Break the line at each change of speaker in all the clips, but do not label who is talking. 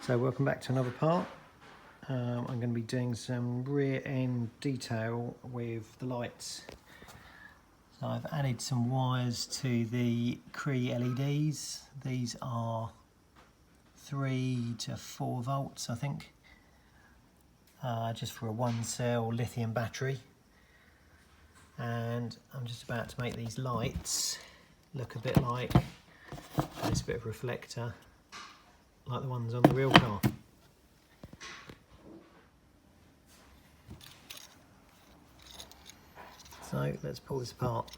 So welcome back to another part. I'm going to be doing some rear end detail with the lights. So I've added some wires to the Cree LEDs. These are 3 to 4 volts I think, just for a 1-cell lithium battery. And I'm just about to make these lights look a bit like this bit of reflector, like the ones on the real car. So let's pull this apart.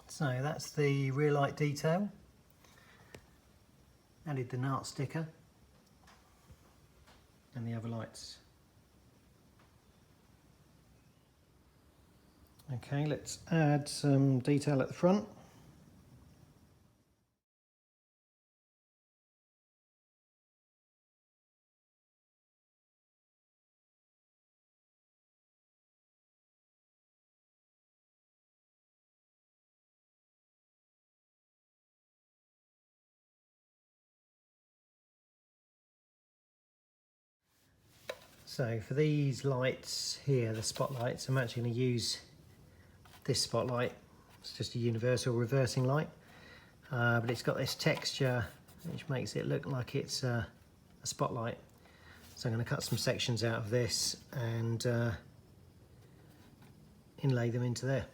So that's the rear light detail. Added the NART sticker and the other lights. Okay, let's add some detail at the front. So for these lights here, the spotlights, I'm actually going to use this spotlight. It's just a universal reversing light, but it's got this texture which makes it look like it's a spotlight. So I'm going to cut some sections out of this and inlay them into there.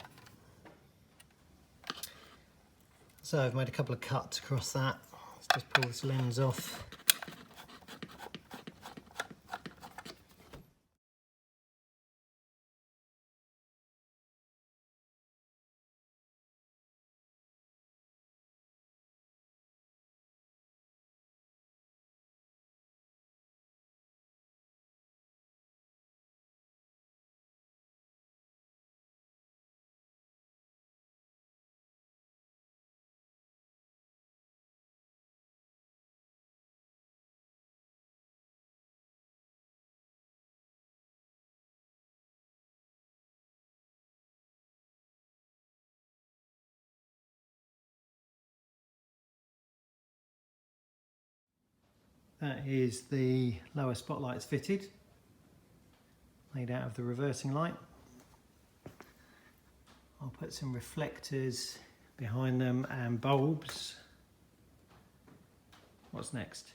So I've made a couple of cuts across that. Let's just pull this lens off. That is the lower spotlights fitted, made out of the reversing light. I'll put some reflectors behind them and bulbs. What's next?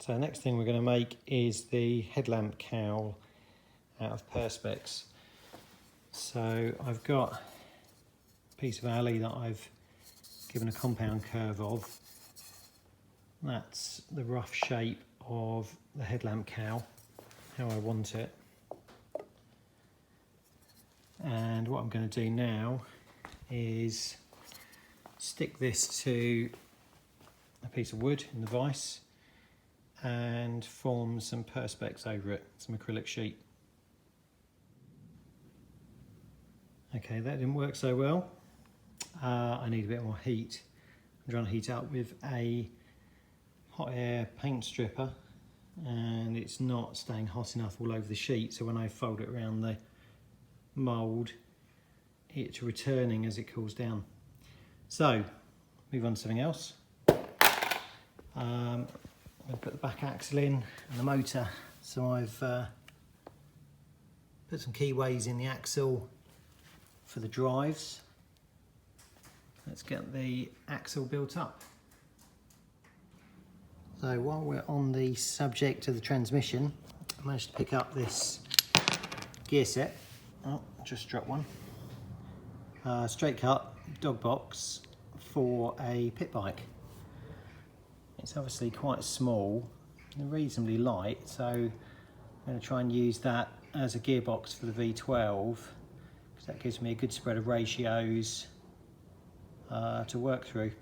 So the next thing we're going to make is the headlamp cowl out of Perspex. So I've got a piece of alley that I've given a compound curve of. That's the rough shape of the headlamp cowl, how I want it. And what I'm going to do now is stick this to a piece of wood in the vise and form some Perspex over it, some acrylic sheet. Okay, that didn't work so well. I need a bit more heat. I'm trying to heat up with a hot air paint stripper and it's not staying hot enough all over the sheet, so when I fold it around the mould it's returning as it cools down. So move on to something else. I'm going to put the back axle in and the motor. So I've put some keyways in the axle for the drives. Let's get the axle built up. So while we're on the subject of the transmission, I managed to pick up this gear set. Oh, just dropped one. Straight cut dog box for a pit bike. It's obviously quite small and reasonably light, so I'm going to try and use that as a gearbox for the V12, because that gives me a good spread of ratios to work through.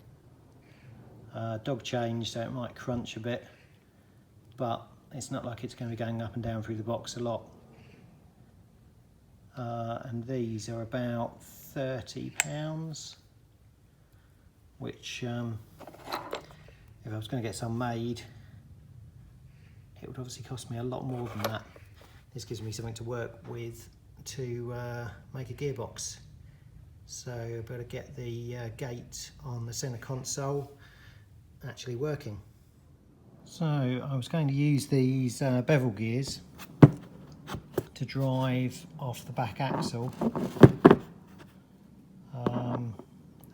Dog change, so it might crunch a bit, but it's not like it's going to be going up and down through the box a lot. And these are about £30, which if I was going to get some made, it would obviously cost me a lot more than that. This gives me something to work with to make a gearbox. So I better get the gate on the centre console actually working. So I was going to use these bevel gears to drive off the back axle.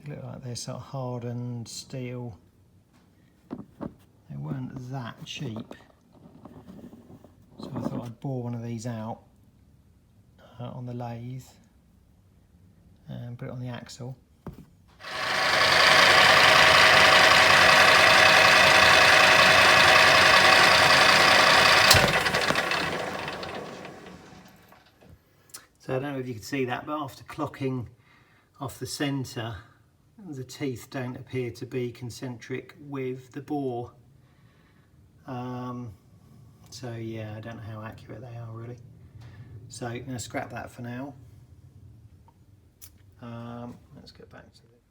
They look like they're sort of hardened steel. They weren't that cheap, so I thought I'd bore one of these out on the lathe and put it on the axle. So I don't know if you can see that, but after clocking off the centre, the teeth don't appear to be concentric with the bore. So yeah, I don't know how accurate they are really. So I'm going to scrap that for now. Let's get back to it.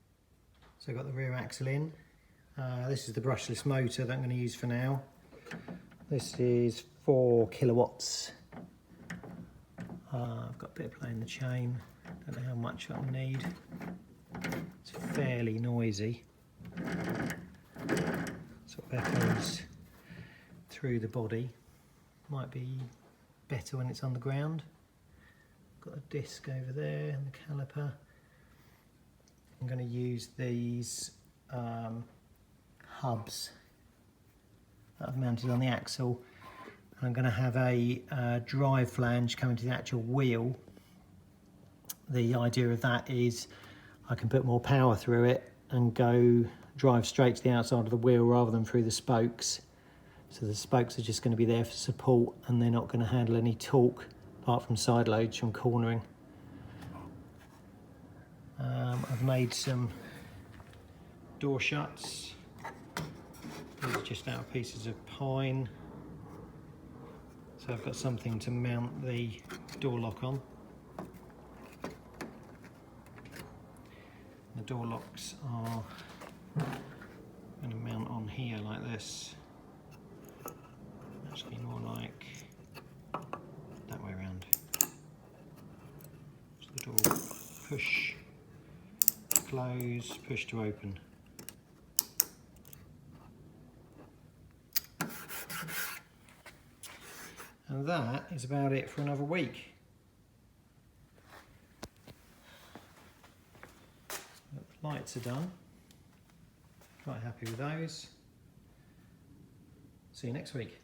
So I've got the rear axle in. This is the brushless motor that I'm going to use for now. This is 4 kilowatts. I've got a bit of play in the chain. Don't know how much I'll need. It's fairly noisy. Sort of echoes through the body. Might be better when it's on the ground. Got a disc over there and the caliper. I'm going to use these hubs that I've mounted on the axle. I'm going to have a drive flange coming to the actual wheel. The idea of that is I can put more power through it and go drive straight to the outside of the wheel rather than through the spokes. So the spokes are just going to be there for support and they're not going to handle any torque apart from side loads from cornering. I've made some door shuts. These are just out of pieces of pine. So I've got something to mount the door lock on. The door locks are going to mount on here like this. Actually more like that way around. So the door push to close, push to open. And that is about it for another week. The lights are done. Quite happy with those. See you next week.